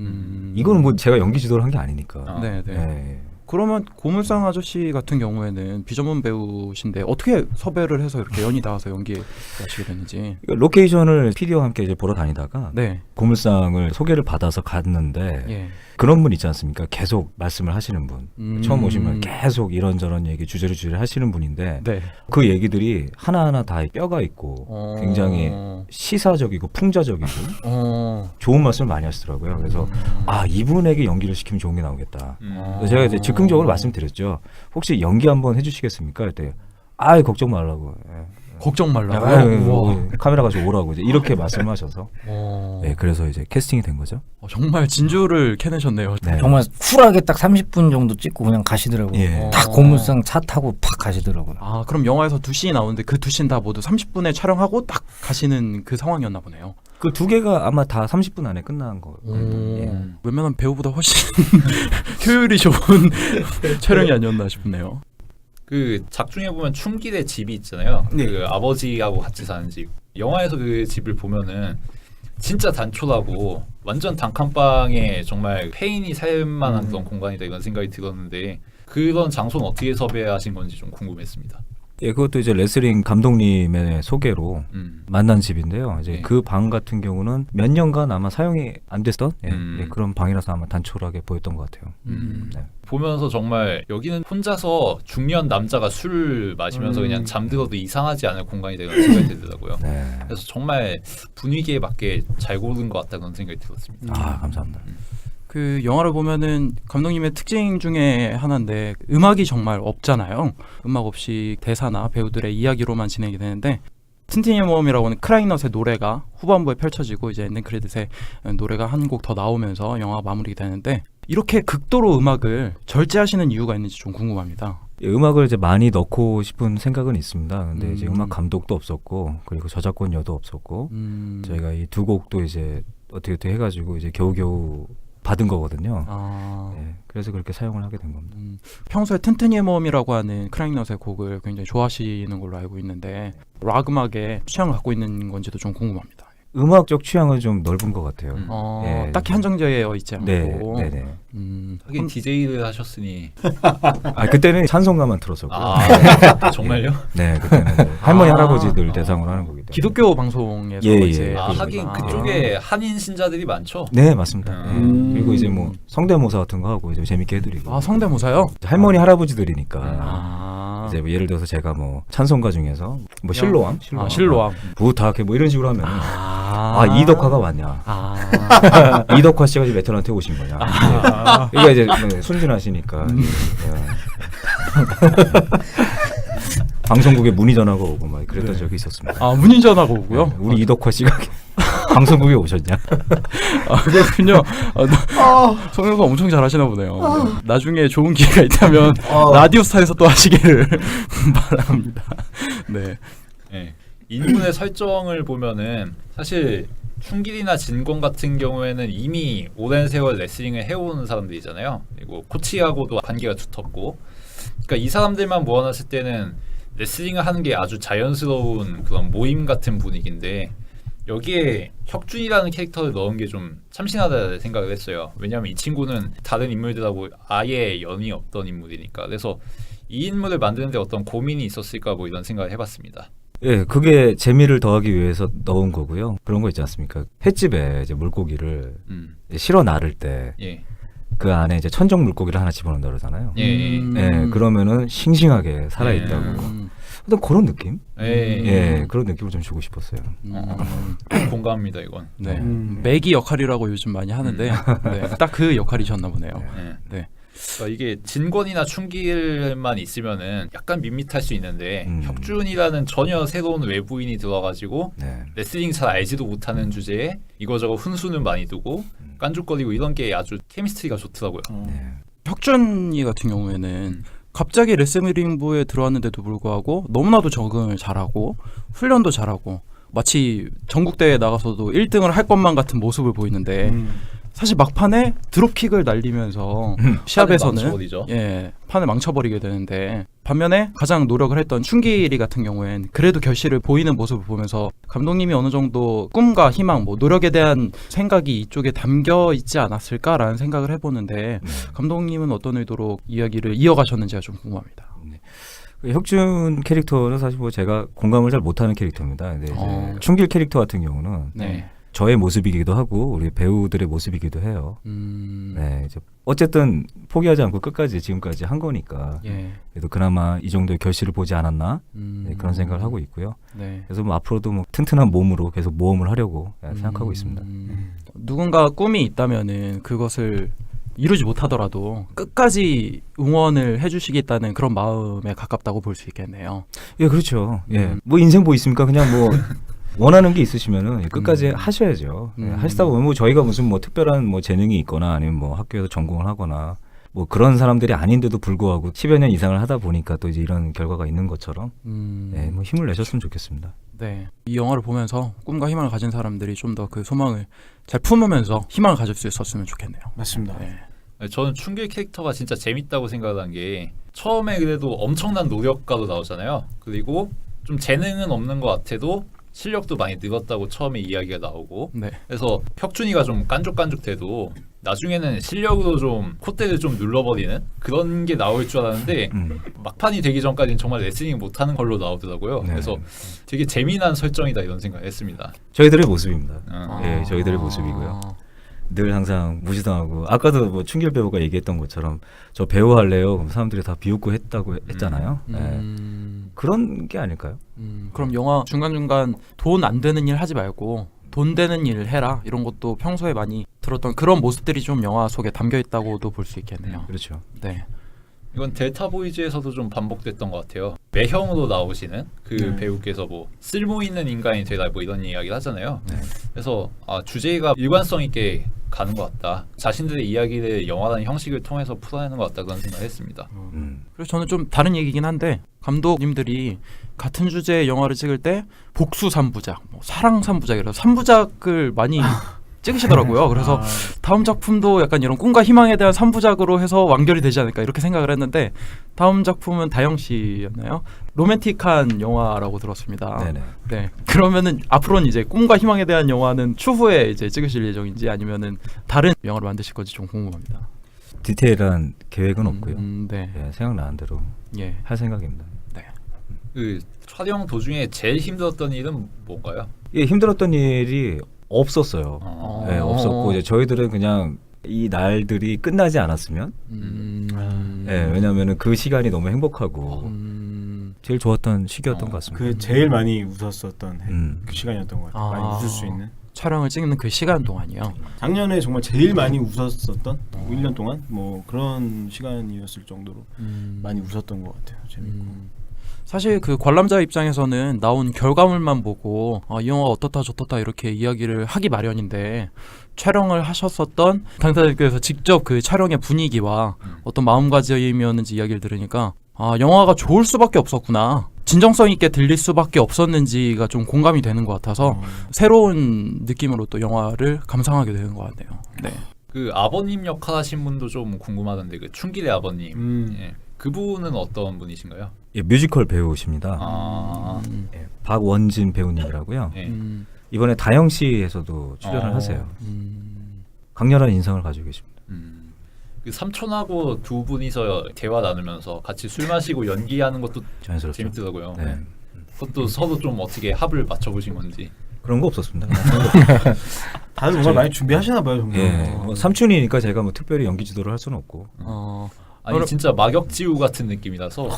이거는 뭐 제가 연기 지도를 한 게 아니니까. 네, 네. 예. 그러면 고물상 아저씨 같은 경우에는 비전문 배우신데 어떻게 섭외를 해서 이렇게 연이 닿아서 연기하시게 됐는지. 로케이션을 PD와 함께 이제 보러 다니다가 네. 고물상을 소개를 받아서 갔는데 예. 그런 분 있지 않습니까? 계속 말씀을 하시는 분. 처음 오시면 계속 이런저런 얘기 주저리 하시는 분인데 네. 그 얘기들이 하나하나 다 뼈가 있고 굉장히 시사적이고 풍자적이고 좋은 말씀을 많이 하시더라고요. 그래서 이분에게 연기를 시키면 좋은 게 나오겠다. 그래서 제가 이제 즉흥적으로 말씀드렸죠. 혹시 연기 한번 해주시겠습니까? 그때 걱정 말라고. 예. 걱정 말라고. 카메라 가지고 오라고 이제 이렇게 말씀하셔서 네, 그래서 이제 캐스팅이 된 거죠. 정말 진주를 캐내셨네요. 네. 정말 쿨하게 딱 30분 정도 찍고 그냥 가시더라고요. 예. 딱 고물상 차 타고 팍 가시더라고요. 그럼 영화에서 2씬이 나오는데 그 2씬 다 모두 30분에 촬영하고 딱 가시는 그 상황이었나 보네요. 그 두 개가 아마 다 30분 안에 끝난 거. 예. 웬만한 배우보다 훨씬 효율이 좋은 촬영이 아니었나 싶네요. 그 작중에 보면 춘길의 집이 있잖아요. 네. 그 아버지하고 같이 사는 집. 영화에서 그 집을 보면은 진짜 단촐하고 완전 단칸방에 정말 페인이 살만한 그런 공간이다 이런 생각이 들었는데 그런 장소는 어떻게 섭외하신 건지 좀 궁금했습니다. 예, 그것도 이제 레슬링 감독님의 소개로 만난 집인데요. 이제 네. 그 방 같은 경우는 몇 년간 아마 사용이 안 됐던 예, 음. 예, 그런 방이라서 아마 단촐하게 보였던 것 같아요. 네. 보면서 정말 여기는 혼자서 중년 남자가 술을 마시면서 그냥 잠들어도 이상하지 않을 공간이다 이런 생각이 들더라고요. 네. 그래서 정말 분위기에 맞게 잘 고른 것 같다 그런 생각이 들었습니다. 아, 감사합니다. 그 영화를 보면은 감독님의 특징 중에 하나인데 음악이 정말 없잖아요. 음악 없이 대사나 배우들의 이야기로만 진행이 되는데 틴틴의 모험이라고는 크라잉넛의 노래가 후반부에 펼쳐지고 이제 엔딩 크레딧에 노래가 한 곡 더 나오면서 영화가 마무리가 되는데 이렇게 극도로 음악을 절제하시는 이유가 있는지 좀 궁금합니다. 예, 음악을 이제 많이 넣고 싶은 생각은 있습니다. 근데 이제 음악 감독도 없었고 그리고 저작권료도 없었고 저희가 이 두 곡도 이제 어떻게 해가지고 이제 겨우겨우 받은 거거든요. 예, 그래서 그렇게 사용을 하게 된 겁니다. 평소에 튼튼이의 모험이라고 하는 크라잉넛의 곡을 굉장히 좋아하시는 걸로 알고 있는데 락 음악에 취향을 갖고 있는 건지도 좀 궁금합니다. 음악적 취향은 좀 넓은 것 같아요. 예. 딱히 한정되어 있지 않고. 네네. 하긴 DJ를 하셨으니 아 그때는 찬송가만 틀었었고. 정말요? 네, 그때는 뭐 할머니 할아버지들 대상으로 하는 거기 때문에. 기독교 방송에서 예, 예. 이제 하긴 그쪽에 한인 신자들이 많죠. 네, 맞습니다. 예. 그리고 이제 뭐 성대모사 같은 거 하고 이제 재밌게 해드리고. 성대모사요? 할머니 할아버지들이니까. 이제 뭐 예를 들어서 제가 뭐 찬송가 중에서 뭐 실로암, 실로암. 부탁해 뭐 이런 식으로 하면 이덕화가 왔냐? 이덕화 씨가 지금 베테랑한테 오신 거냐? 그러니까 이제 뭐 순진하시니까 방송국에 문의 전화가 오고 막 그랬던 적이 있었습니다. 문의 전화가 오고요. 네, 우리 이덕화 씨가 방송국에 오셨냐? 그렇군요. 성형가 엄청 잘하시나 보네요. 나중에 좋은 기회가 있다면 라디오스타에서 또 하시기를 바랍니다. 네. 네. 인물의 설정을 보면은 사실 춘길이나 진권 같은 경우에는 이미 오랜 세월 레슬링을 해온 사람들이잖아요. 그리고 코치하고도 관계가 두텁고, 그러니까 이 사람들만 모아놨을 때는 레슬링을 하는 게 아주 자연스러운 그런 모임 같은 분위기인데 여기에 혁준이라는 캐릭터를 넣은 게 좀 참신하다 생각을 했어요. 왜냐하면 이 친구는 다른 인물들하고 아예 연이 없던 인물이니까. 그래서 이 인물을 만드는데 어떤 고민이 있었을까 뭐 이런 생각을 해봤습니다. 예, 그게 재미를 더하기 위해서 넣은 거고요. 그런 거 있지 않습니까? 횟집에 이제 물고기를 실어 나를 때 그 안에 이제 천적 물고기를 하나 집어넣는다 그러잖아요. 예, 그러면은 싱싱하게 살아 있다고. 어떤 그런 느낌? 예, 그런 느낌을 좀 주고 싶었어요. 공감합니다, 이건. 네, 매기 역할이라고 요즘 많이 하는데 네, 딱 그 역할이셨나 보네요. 네. 그러니까 이게 진권이나 춘길만 있으면은 약간 밋밋할 수 있는데 혁준이라는 전혀 새로운 외부인이 들어와가지고 레슬링 잘 알지도 못하는 주제에 이거저거 훈수는 많이 두고 깐죽거리고 이런 게 아주 케미스트리가 좋더라고요. 혁준이 같은 경우에는 갑자기 레슬링부에 들어왔는데도 불구하고 너무나도 적응을 잘하고 훈련도 잘하고 마치 전국대회에 나가서도 1등을 할 것만 같은 모습을 보이는데 사실 막판에 드롭킥을 날리면서 시합에서는 판을 망쳐버리게 되는데 반면에 가장 노력을 했던 춘길이 같은 경우엔 그래도 결실을 보이는 모습을 보면서 감독님이 어느 정도 꿈과 희망, 뭐 노력에 대한 생각이 이쪽에 담겨 있지 않았을까라는 생각을 해보는데 감독님은 어떤 의도로 이야기를 이어가셨는지가 좀 궁금합니다. 혁준 캐릭터는 사실 뭐 제가 공감을 잘 못하는 캐릭터입니다. 근데 이제 춘길 캐릭터 같은 경우는 저의 모습이기도 하고 우리 배우들의 모습이기도 해요. 네, 이제 어쨌든 포기하지 않고 끝까지 지금까지 한 거니까 그래도 그나마 이 정도의 결실을 보지 않았나 네, 그런 생각을 하고 있고요. 그래서 뭐 앞으로도 뭐 튼튼한 몸으로 계속 모험을 하려고 생각하고 있습니다. 누군가 꿈이 있다면은 그것을 이루지 못하더라도 끝까지 응원을 해주시겠다는 그런 마음에 가깝다고 볼 수 있겠네요. 예, 그렇죠. 예, 뭐 인생 뭐 있습니까? 그냥 뭐 원하는 게 있으시면은 끝까지 하셔야죠. 하시다 보면 뭐 저희가 무슨 뭐 특별한 뭐 재능이 있거나 아니면 뭐 학교에서 전공을 하거나 뭐 그런 사람들이 아닌데도 불구하고 10여 년 이상을 하다 보니까 또 이제 이런 결과가 있는 것처럼 네, 뭐 힘을 내셨으면 좋겠습니다. 네, 이 영화를 보면서 꿈과 희망을 가진 사람들이 좀 더 그 소망을 잘 품으면서 희망을 가질 수 있었으면 좋겠네요. 맞습니다. 저는 춘길 캐릭터가 진짜 재밌다고 생각한 게 처음에 그래도 엄청난 노력가로 나오잖아요. 그리고 좀 재능은 없는 것 같아도 실력도 많이 늘었다고 처음에 이야기가 나오고 네. 그래서 혁준이가 좀 깐족깐족돼도 나중에는 실력으로 좀 콧대를 좀 눌러버리는 그런 게 나올 줄 알았는데 막판이 되기 전까지는 정말 레슬링 못하는 걸로 나오더라고요. 네. 그래서 되게 재미난 설정이다 이런 생각을 했습니다. 저희들의 모습입니다. 어. 예, 저희들의 모습이고요. 늘 항상 무시당하고 아까도 뭐 춘길 배우가 얘기했던 것처럼 저 배우 할래요. 그럼 사람들이 다 비웃고 했다고 했잖아요. 예. 그런 게 아닐까요? 그럼 영화 중간중간 돈 안 되는 일 하지 말고 돈 되는 일 해라 이런 것도 평소에 많이 들었던 그런 모습들이 좀 영화 속에 담겨 있다고도 볼 수 있겠네요. 그렇죠. 네. 이건 델타 보이즈에서도 좀 반복됐던 것 같아요. 매형으로 나오시는 그 배우께서 뭐 쓸모 있는 인간이 되라 뭐 이런 이야기를 하잖아요. 그래서 주제가 일관성 있게 가는 것 같다. 자신들의 이야기를 영화라는 형식을 통해서 풀어내는 것 같다 그런 생각을 했습니다. 그래서 저는 좀 다른 얘기긴 한데 감독님들이 같은 주제의 영화를 찍을 때 복수 3부작, 뭐 사랑 3부작이라서 3부작을 많이 찍으시더라고요. 그래서 다음 작품도 약간 이런 꿈과 희망에 대한 3부작으로 해서 완결이 되지 않을까 이렇게 생각을 했는데 다음 작품은 다영 씨였나요? 로맨틱한 영화라고 들었습니다. 네네. 네. 그러면은 앞으로는 이제 꿈과 희망에 대한 영화는 추후에 이제 찍으실 예정인지 아니면은 다른 영화를 만드실 건지 좀 궁금합니다. 디테일한 계획은 없고요. 네. 예, 생각나는 대로 예. 할 생각입니다. 그 촬영 도중에 제일 힘들었던 일은 뭔가요? 예, 힘들었던 일이 없었어요. 예, 없었고 이제 저희들은 그냥 이 날들이 끝나지 않았으면 예, 왜냐하면은 그 시간이 너무 행복하고 제일 좋았던 시기였던 것 같습니다. 그 제일 많이 웃었었던 음. 그 시간이었던 것 같아요. 많이 웃을 수 있는. 촬영을 찍는 그 시간 동안이요. 작년에 정말 제일 많이 웃었었던 1년 동안 뭐 그런 시간이었을 정도로 많이 웃었던 것 같아요. 재밌고. 사실 그 관람자 입장에서는 나온 결과물만 보고 이 영화 어떻다 저떻다 이렇게 이야기를 하기 마련인데 촬영을 하셨었던 당사자들께서 직접 그 촬영의 분위기와 어떤 마음가짐이었는지 이야기를 들으니까 영화가 좋을 수밖에 없었구나. 진정성 있게 들릴 수밖에 없었는지가 좀 공감이 되는 것 같아서 새로운 느낌으로 또 영화를 감상하게 되는 것 같네요. 네. 그 아버님 역할 하신 분도 좀 궁금하던데 그 춘길의 아버님 예. 그분은 어떤 분이신가요? 예, 뮤지컬 배우십니다. 예, 박원진 배우님이라고요. 예. 이번에 다영 씨에서도 출연을 하세요. 강렬한 인상을 가지고 계십니다. 그 삼촌하고 두 분이서 대화 나누면서 같이 술 마시고 연기하는 것도 자연스럽죠. 재밌더라고요. 네. 그것도 서로 좀 어떻게 합을 맞춰보신 건지. 그런 거 없었습니다. 다들 정말 많이 준비하시나 봐요. 정말. 예, 뭐 삼촌이니까 제가 뭐 특별히 연기 지도를 할 수는 없고. 아니 진짜 막역지우 같은 느낌이라서.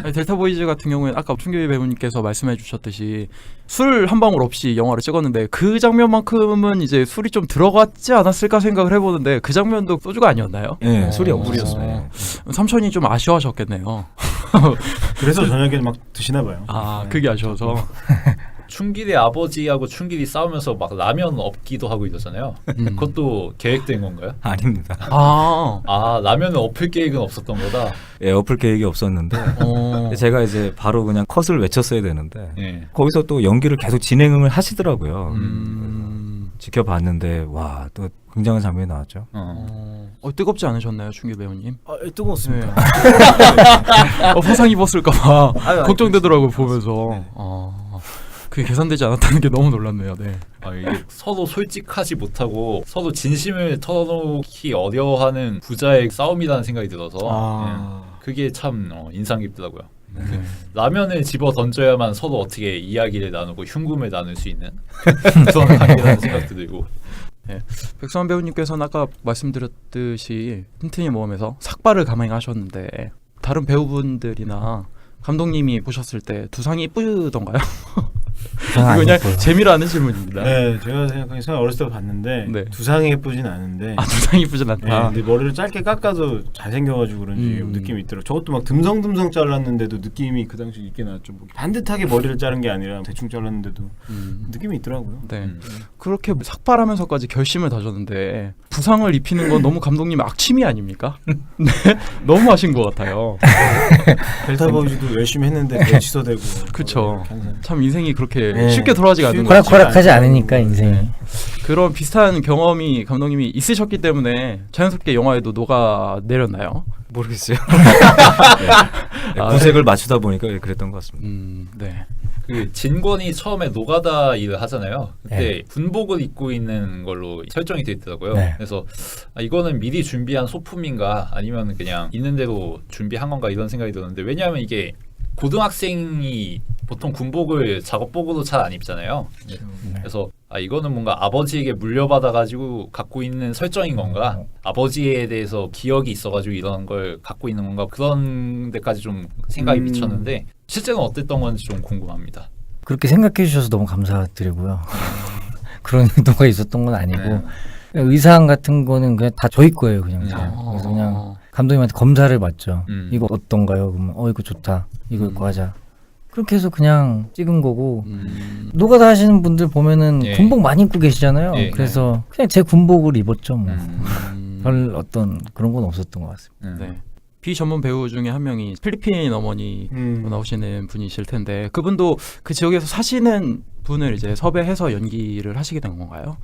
아니, 델타 보이즈 같은 경우에는 아까 춘규 배우님께서 말씀해 주셨듯이 술 한 방울 없이 영화를 찍었는데 그 장면만큼은 이제 술이 좀 들어갔지 않았을까 생각을 해보는데 그 장면도 소주가 아니었나요? 예, 술이 물이었어요. 없었어요. 삼촌이 좀 아쉬워하셨겠네요. 그래서 저녁에 막 드시나 봐요. 그게 아쉬워서. 춘길의 아버지하고 춘길이 싸우면서 막 라면 엎기도 하고 이러잖아요. 그것도 계획된 건가요? 아닙니다. 라면을 엎을 계획은 없었던 거다. 예, 엎을 계획이 없었는데 제가 이제 바로 그냥 컷을 외쳤어야 되는데 예. 거기서 또 연기를 계속 진행을 하시더라고요. 지켜봤는데 와, 또 굉장한 장면이 나왔죠. 뜨겁지 않으셨나요, 춘규 배우님? 뜨거웠습니다. 화상 입었을까봐 아니, 걱정되더라고요 보면서. 그게 계산되지 않았다는 게 너무 놀랐네요. 네. 이게 서로 솔직하지 못하고 서로 진심을 털어놓기 어려워하는 부자의 싸움이라는 생각이 들어서 예. 그게 참 인상 깊더라고요. 그 라면을 집어 던져야만 서로 어떻게 이야기를 나누고 흉금을 나눌 수 있는 그런 관계라는 생각도 들고. 네. 백수환 배우님께서는 아까 말씀드렸듯이 튼튼이 모험에서 삭발을 감행하셨는데 다른 배우분들이나 감독님이 보셨을 때 두상이 이쁘던가요? 이거 그냥 재미로 하는 질문입니다. 네, 제가 생각하기에 어렸을 때 봤는데 네. 두상이 예쁘진 않은데. 두상이 이쁘진 않다. 네, 근데 머리를 짧게 깎아도 잘생겨가지고 그런지 느낌이 있더라고요. 저것도 막 듬성듬성 잘랐는데도 느낌이 그 당시 있게 나왔죠. 뭐 반듯하게 머리를 자른 게 아니라 대충 잘랐는데도 느낌이 있더라고요. 네. 그렇게 삭발하면서까지 결심을 다졌는데 부상을 입히는 건 너무 감독님 악취미 아닙니까? 네, 너무 하신 것 같아요. 델타 보이즈도 열심히 했는데 취소되고. 그렇죠. 참 인생이 그렇게 쉽게 돌아가지가 않는 거죠. 호락호락하지 않으니까 인생이. 그런 비슷한 경험이 감독님이 있으셨기 때문에 자연스럽게 영화에도 녹아내렸나요? 모르겠어요. 네. 구색을 맞추다 보니까 그랬던 것 같습니다. 네. 그 진권이 처음에 노가다 일을 하잖아요. 그때 네. 군복을 입고 있는 걸로 설정이 돼 있더라고요. 네. 그래서 이거는 미리 준비한 소품인가 아니면 그냥 있는 대로 준비한 건가 이런 생각이 드는데 왜냐하면 이게 고등학생이 보통 군복을 작업복으로 잘 안 입잖아요. 그래서 이거는 뭔가 아버지에게 물려받아가지고 갖고 있는 설정인 건가? 아버지에 대해서 기억이 있어가지고 이런 걸 갖고 있는 건가? 그런 데까지 좀 생각이 미쳤는데 실제는 어땠던 건지 좀 궁금합니다. 그렇게 생각해 주셔서 너무 감사드리고요. 그런 의도가 있었던 건 아니고 네. 의상 같은 거는 그냥 다 저희 거예요, 그냥. 그래서 그냥 감독님한테 검사를 받죠. 이거 어떤가요? 그러면 이거 좋다. 이거 입고 하자. 그렇게 해서 그냥 찍은 거고 노가다 하시는 분들 보면은 예. 군복 많이 입고 계시잖아요. 예. 그래서 그냥 제 군복을 입었죠. 뭐. 음. 별 어떤 그런 건 없었던 것 같습니다. 네. 비전문 배우 중에 한 명이 필리핀 어머니 나오시는 분이실 텐데 그분도 그 지역에서 사시는 분을 이제 섭외해서 연기를 하시게 된 건가요?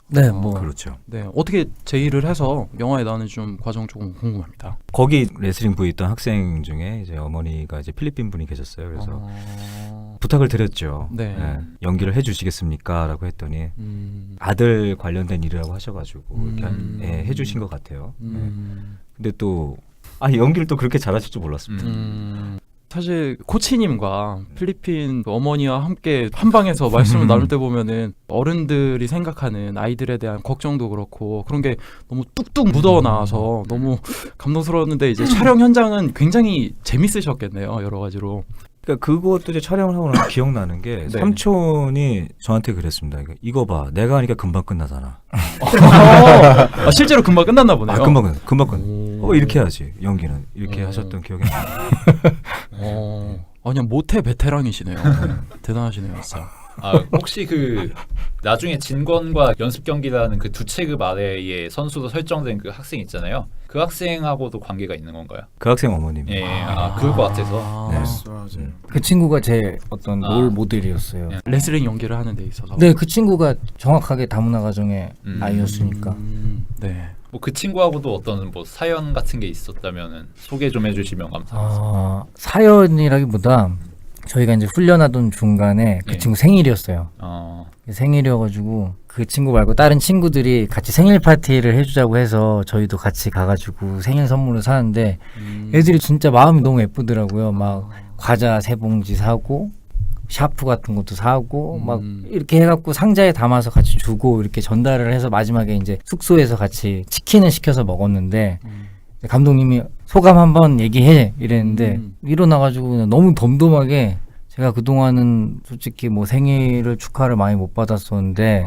네, 뭐 그렇죠. 네. 어떻게 제의를 해서 영화에 나오는 좀 과정 조금 궁금합니다. 거기 레슬링 부에 있던 학생 중에 이제 어머니가 이제 필리핀 분이 계셨어요. 그래서 부탁을 드렸죠. 네. 연기를 해주시겠습니까?라고 했더니 아들 관련된 일이라고 하셔가지고 이렇게 해주신 것 같아요. 근데 또 연기를 또 그렇게 잘하실 줄 몰랐습니다. 사실 코치님과 필리핀 그 어머니와 함께 한 방에서 말씀을 나눌 때 보면은 어른들이 생각하는 아이들에 대한 걱정도 그렇고 그런 게 너무 뚝뚝 묻어 나와서 너무 감동스러웠는데 이제 촬영 현장은 굉장히 재밌으셨겠네요, 여러 가지로. 그러니까 그것도 이제 촬영을 하고 나서 기억나는 게 네. 삼촌이 저한테 그랬습니다. 이거 봐, 내가 하니까 금방 끝나잖아. 실제로 금방 끝났나 보네요. 금방 끝나. 이렇게 해야지. 연기는 이렇게 하셨던 기억이 나요. 아니 모태 베테랑이시네요. 대단하시네요, 진짜. 혹시 그 나중에 진권과 연습 경기라는 그 두 체급 아래의 선수로 설정된 그 학생 있잖아요. 그 학생하고도 관계가 있는 건가요? 그 학생 어머님. 예, 그럴 것 같아서. 네. 맞아요. 그 친구가 제 어떤 롤 모델이었어요. 레슬링 연기를 하는 데 있어서. 네, 그 친구가 정확하게 다문화 가정의 아이였으니까. 네. 뭐 그 친구하고도 어떤 뭐 사연 같은 게 있었다면은 소개 좀 해주시면 감사하겠습니다. 사연이라기보다 저희가 이제 훈련하던 중간에 그 네. 친구 생일이었어요. 생일이어가지고 그 친구 말고 다른 친구들이 같이 생일 파티를 해주자고 해서 저희도 같이 가가지고 생일 선물을 사는데 애들이 진짜 마음이 너무 예쁘더라고요. 막 과자 3봉지 사고 샤프 같은 것도 사고 막 이렇게 해갖고 상자에 담아서 같이 주고 이렇게 전달을 해서 마지막에 이제 숙소에서 같이 치킨을 시켜서 먹었는데 감독님이 소감 한번 얘기해 이랬는데 일어나가지고 그냥 너무 덤덤하게 제가 그동안은 솔직히 뭐 생일을 축하를 많이 못 받았었는데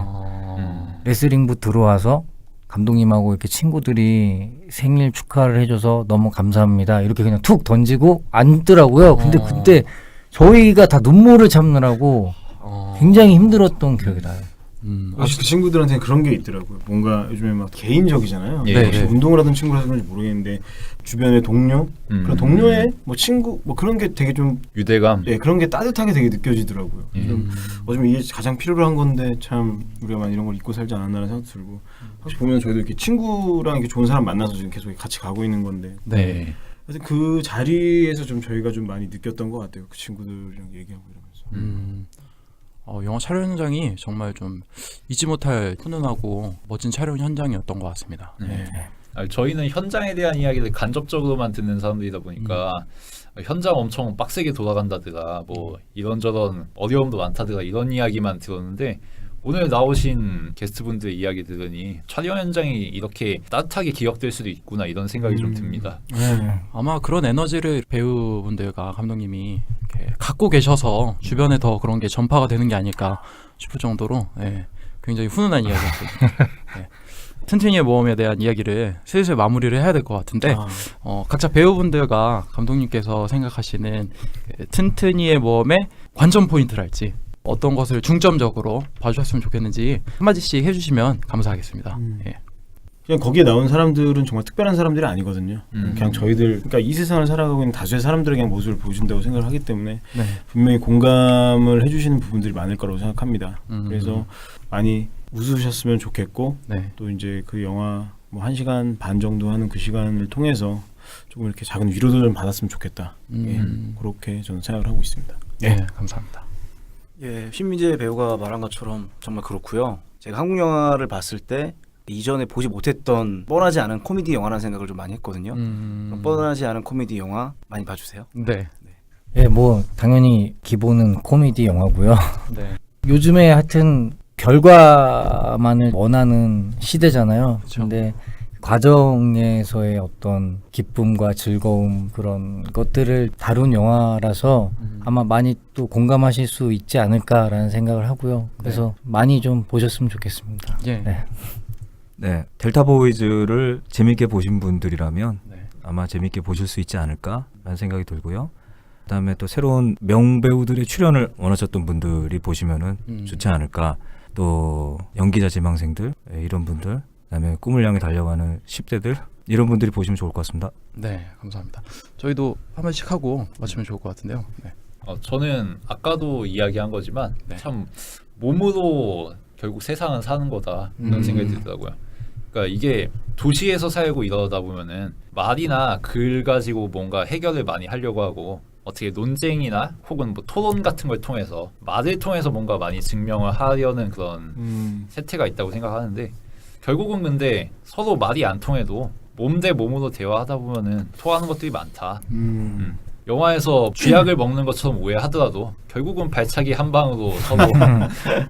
레슬링부 들어와서 감독님하고 이렇게 친구들이 생일 축하를 해줘서 너무 감사합니다 이렇게 그냥 툭 던지고 앉더라고요. 근데 그때 저희가 다 눈물을 참느라고 굉장히 힘들었던 기억이 나요. 역시 그 친구들한테는 그런 게 있더라고요. 뭔가 요즘에 막 개인적이잖아요. 예, 혹시 네. 운동을 하던 친구라서 그런지 모르겠는데 주변의 동료, 그런 동료의 뭐 친구, 뭐 그런 게 되게 좀 유대감. 그런 게 따뜻하게 되게 느껴지더라고요. 좀 어쩌면 이게 가장 필요로 한 건데 참 우리가 이런 걸 잊고 살지 않았나라는 생각도 들고 혹시 보면 저희도 이렇게 친구랑 이렇게 좋은 사람 만나서 지금 계속 같이 가고 있는 건데 네. 하여튼 그 자리에서 좀 저희가 좀 많이 느꼈던 것 같아요. 그 친구들이랑 얘기하고 이러면서. 영화 촬영 현장이 정말 좀 잊지 못할 훈훈하고 멋진 촬영 현장이었던 것 같습니다. 네. 저희는 현장에 대한 이야기를 간접적으로만 듣는 사람들이다 보니까 현장 엄청 빡세게 돌아간다더라 뭐 이런저런 어려움도 많다더라 이런 이야기만 들었는데 오늘 나오신 게스트분들의 이야기 들으니 촬영 현장이 이렇게 따뜻하게 기억될 수도 있구나 이런 생각이 좀 듭니다. 아마 그런 에너지를 배우분들과 감독님이 이렇게 갖고 계셔서 주변에 더 그런 게 전파가 되는 게 아닐까 싶을 정도로 굉장히 훈훈한 이야기였습니다. 튼튼이의 모험에 대한 이야기를 슬슬 마무리를 해야 될 것 같은데 각자 배우분들과 감독님께서 생각하시는 튼튼이의 모험의 관전 포인트랄지 어떤 것을 중점적으로 봐주셨으면 좋겠는지 한마디씩 해주시면 감사하겠습니다. 그냥 거기에 나온 사람들은 정말 특별한 사람들이 아니거든요. 그냥 저희들 그러니까 이 세상을 살아가고 있는 다수의 사람들의 그냥 모습을 보여준다고 생각을 하기 때문에 분명히 공감을 해주시는 부분들이 많을 거라고 생각합니다. 그래서 많이 웃으셨으면 좋겠고 또 이제 그 영화 뭐 1시간 반 정도 하는 그 시간을 통해서 조금 이렇게 작은 위로도 좀 받았으면 좋겠다. 예, 그렇게 저는 생각을 하고 있습니다. 네, 감사합니다. 예, 신민재 배우가 말한 것처럼 정말 그렇고요. 제가 한국 영화를 봤을 때 이전에 보지 못했던 뻔하지 않은 코미디 영화라는 생각을 좀 많이 했거든요. 뻔하지 않은 코미디 영화 많이 봐주세요. 네. 예, 뭐 당연히 기본은 코미디 영화고요. 네. 요즘에 하여튼 결과만을 원하는 시대잖아요. 그쵸. 근데 과정에서의 어떤 기쁨과 즐거움 그런 것들을 다룬 영화라서 아마 많이 또 공감하실 수 있지 않을까라는 생각을 하고요. 그래서 많이 좀 보셨으면 좋겠습니다. 예. 네. 네, 델타 보이즈를 재밌게 보신 분들이라면 네. 아마 재밌게 보실 수 있지 않을까라는 생각이 들고요. 그다음에 또 새로운 명배우들의 출연을 원하셨던 분들이 보시면은 좋지 않을까. 또 연기자 지망생들 이런 분들, 그다음에 꿈을 향해 달려가는 10대들 이런 분들이 보시면 좋을 것 같습니다. 네, 감사합니다. 저희도 한 번씩 하고 마치면 좋을 것 같은데요. 네. 저는 아까도 이야기한 거지만 네. 참 몸으로 결국 세상은 사는 거다 이런 생각이 들더라고요. 그러니까 이게 도시에서 살고 이러다 보면은 말이나 글 가지고 뭔가 해결을 많이 하려고 하고 어떻게 논쟁이나 혹은 뭐 토론 같은 걸 통해서 말을 통해서 뭔가 많이 증명을 하려는 그런 세태가 있다고 생각하는데 결국은 근데 서로 말이 안 통해도 몸 대 몸으로 대화하다 보면은 통하는 것들이 많다. 영화에서 쥐약을 먹는 것처럼 오해하더라도 결국은 발차기 한 방으로 서로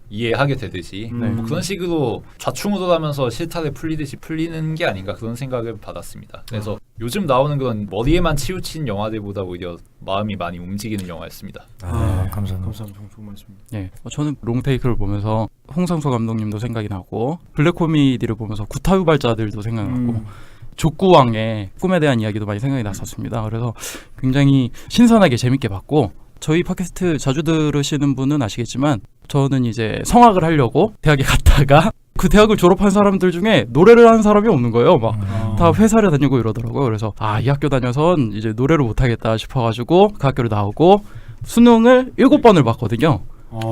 이해하게 되듯이 뭐 그런 식으로 좌충우돌 하면서 실타래 풀리듯이 풀리는 게 아닌가 그런 생각을 받았습니다. 그래서 요즘 나오는 그런 머리에만 치우친 영화들보다 오히려 마음이 많이 움직이는 영화였습니다. 감사합니다. 감사합니다. 좋은 말씀입니다. 예, 저는 롱테이크를 보면서 홍상수 감독님도 생각이 나고 블랙 코미디를 보면서 구타유발자들도 생각나고 족구왕의 꿈에 대한 이야기도 많이 생각이 났었습니다. 그래서 굉장히 신선하게 재밌게 봤고 저희 팟캐스트 자주 들으시는 분은 아시겠지만 저는 이제 성악을 하려고 대학에 갔다가 그 대학을 졸업한 사람들 중에 노래를 하는 사람이 없는 거예요. 막 다 회사를 다니고 이러더라고요. 그래서 이 학교 다녀선 이제 노래를 못하겠다 싶어가지고 그 학교를 나오고 수능을 7번을 봤거든요.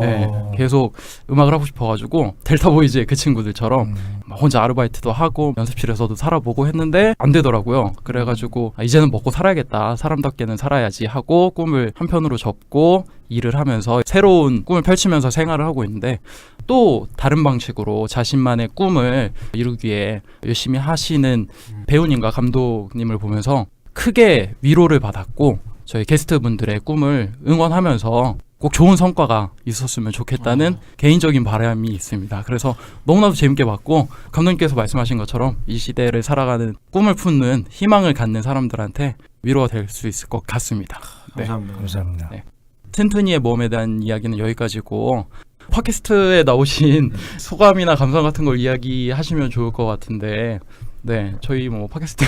네, 계속 음악을 하고 싶어가지고 델타 보이즈의 그 친구들처럼 혼자 아르바이트도 하고 연습실에서도 살아보고 했는데 안 되더라고요. 그래가지고 이제는 먹고 살아야겠다, 사람답게는 살아야지 하고 꿈을 한편으로 접고 일을 하면서 새로운 꿈을 펼치면서 생활을 하고 있는데 또 다른 방식으로 자신만의 꿈을 이루기 위해 열심히 하시는 배우님과 감독님을 보면서 크게 위로를 받았고 저희 게스트분들의 꿈을 응원하면서 꼭 좋은 성과가 있었으면 좋겠다는 개인적인 바람이 있습니다. 그래서 너무나도 재밌게 봤고 감독님께서 말씀하신 것처럼 이 시대를 살아가는 꿈을 품는 희망을 갖는 사람들한테 위로가 될 수 있을 것 같습니다. 네. 감사합니다. 감사합니다. 네. 튼튼이의 모험에 대한 이야기는 여기까지고 팟캐스트에 나오신 소감이나 감상 같은 걸 이야기하시면 좋을 것 같은데 네, 저희 뭐 팟캐스트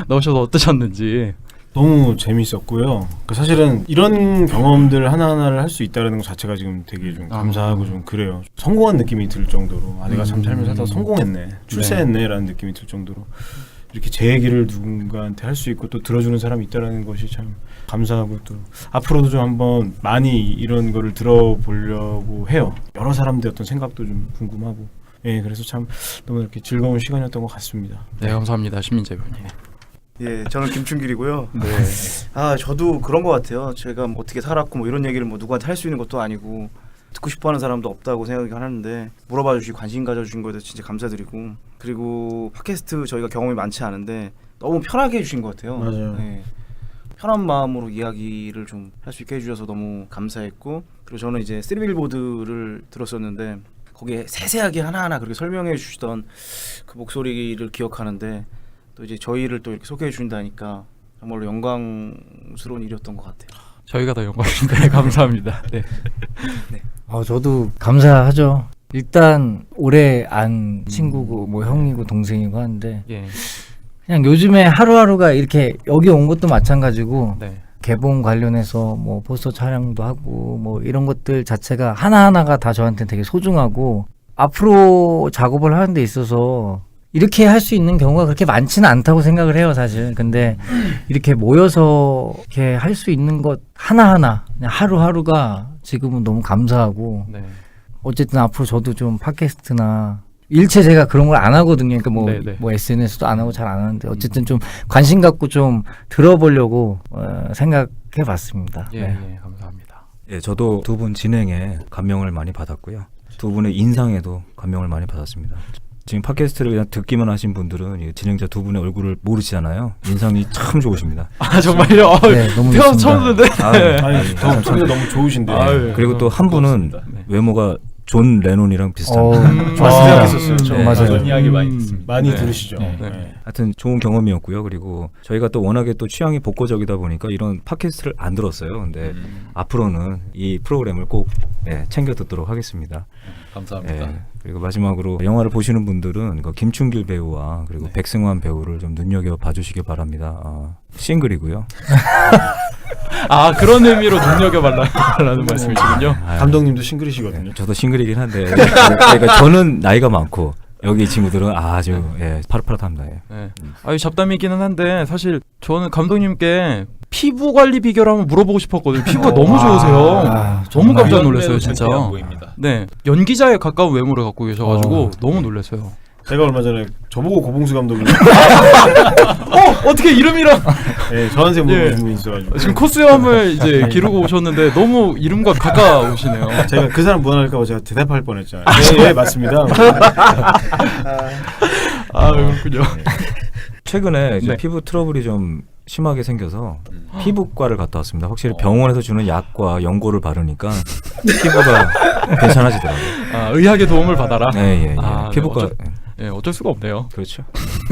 나오셔서 어떠셨는지. 너무 재밌었고요. 사실은 이런 경험들 하나하나를 할 수 있다는 것 자체가 지금 되게 좀 감사하고 좀 그래요. 성공한 느낌이 들 정도로 내가 참 삶을 살다 성공했네, 출세했네라는 느낌이 들 정도로 이렇게 제 얘기를 누군가한테 할 수 있고 또 들어주는 사람이 있다는 것이 참 감사하고 또 앞으로도 좀 한번 많이 이런 거를 들어보려고 해요. 여러 사람들의 어떤 생각도 좀 궁금하고 그래서 참 너무 이렇게 즐거운 시간이었던 것 같습니다. 네, 감사합니다. 신민재 배우님. 예, 저는 김춘길이고요. 저도 그런 것 같아요. 제가 뭐 어떻게 살았고 뭐 이런 얘기를 뭐 누구한테 할 수 있는 것도 아니고 듣고 싶어하는 사람도 없다고 생각하는데 물어봐 주시고 관심 가져주신 거에 대해서 진짜 감사드리고 그리고 팟캐스트 저희가 경험이 많지 않은데 너무 편하게 해주신 것 같아요. 맞아요. 편한 마음으로 이야기를 좀 할 수 있게 해주셔서 너무 감사했고 그리고 저는 이제 쓰리빌보드를 들었었는데 거기에 세세하게 하나하나 그렇게 설명해 주시던 그 목소리를 기억하는데 또 이제 저희를 또 이렇게 소개해 준다니까 정말로 영광스러운 일이었던 것 같아요. 저희가 더 영광입니다. 감사합니다. 네. 저도 감사하죠. 일단 오래 안 친구고 뭐 형이고 동생이고 하는데 예. 그냥 요즘에 하루하루가 이렇게 여기 온 것도 마찬가지고 네. 개봉 관련해서 뭐 포스터 촬영도 하고 뭐 이런 것들 자체가 하나하나가 다 저한테 되게 소중하고 앞으로 작업을 하는 데 있어서 이렇게 할 수 있는 경우가 그렇게 많지는 않다고 생각을 해요, 사실. 근데 이렇게 모여서 이렇게 할 수 있는 것 하나하나 그냥 하루하루가 지금은 너무 감사하고 네. 어쨌든 앞으로 저도 좀 팟캐스트나 일체 제가 그런 걸 안 하거든요. 그러니까 네네. 뭐 SNS도 안 하고 잘 안 하는데 어쨌든 좀 관심 갖고 좀 들어보려고 생각해봤습니다. 예, 네. 예, 감사합니다. 예, 저도 두 분 진행에 감명을 많이 받았고요. 두 분의 인상에도 감명을 많이 받았습니다. 지금 팟캐스트를 그냥 듣기만 하신 분들은 이 진행자 두 분의 얼굴을 모르시잖아요. 인상이 참 좋으십니다. 아 정말요? 네, 너무 태어나서 좋습니다. 처음 듣는데. 아니 소리가 너무 좋으신데. 아유. 그리고 또 한 분은 고맙습니다. 외모가 존 레논이랑 비슷합니다. 저 생각했었어요. 저 맞아요. 그런 이야기 많이 듣습니다. 많이 네. 들으시죠. 네. 네. 하여튼 좋은 경험이었고요. 그리고 저희가 또 워낙에 또 취향이 복고적이다 보니까 이런 팟캐스트를 안 들었어요. 근데 앞으로는 이 프로그램을 꼭 챙겨 듣도록 하겠습니다. 감사합니다. 예, 그리고 마지막으로 영화를 보시는 분들은 그 김충길 배우와 그리고 백승환 배우를 좀 눈여겨 봐주시기 바랍니다. 싱글이고요. 아 그런 의미로 눈여겨봐라는 말씀이시군요. 감독님도 싱글이시거든요. 예, 저도 싱글이긴 한데 그러니까 저는 나이가 많고 여기 친구들은 아주 파릇파릇합니다. 예. 네. 아유 잡담이기는 한데 사실 저는 감독님께 피부 관리 비결을 한번 물어보고 싶었거든요. 피부가 너무 좋으세요. 너무 깜짝 놀랐어요, 진짜. 안 보입니다. 네, 연기자에 가까운 외모를 갖고 계셔가지고 너무 놀랐어요. 제가 얼마 전에 저보고 고봉수 감독님 어떻게 이름이랑 네, 저한테 예. 물어보신 분이 있어가지고 지금 코수염을 이제 기르고 오셨는데 너무 이름과 가까우시네요. 제가 그 사람 무난할까봐 제가 대답할 뻔했잖아요. 네, 맞습니다. 아 그렇군요. 최근에 이제 네. 피부 트러블이 좀 심하게 생겨서 피부과를 갔다 왔습니다. 확실히 병원에서 주는 약과 연고를 바르니까 피부가 괜찮아지더라고요. 아 의학의 도움을 받아라. 네, 예. 아, 피부과 네, 어쩔 수가 없네요. 그렇죠.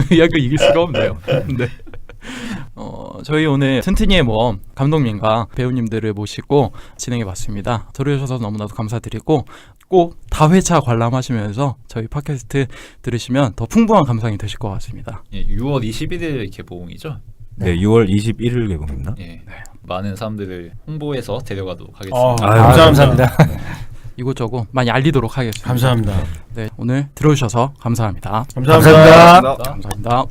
의학을 이길 수가 없네요. 네. 저희 오늘 튼튼이의 모험 감독님과 배우님들을 모시고 진행해봤습니다. 들어주셔서 너무나도 감사드리고 꼭 다회차 관람하시면서 저희 팟캐스트 들으시면 더 풍부한 감상이 되실 것 같습니다. 예, 6월 21일 개봉이죠. 네, 6월 21일 개봉입니다. 예, 많은 사람들을 홍보해서 데려가도록 하겠습니다. 감사합니다. 이곳저곳 많이 알리도록 하겠습니다. 감사합니다. 네, 오늘 들어주셔서 감사합니다. 감사합니다. 감사합니다.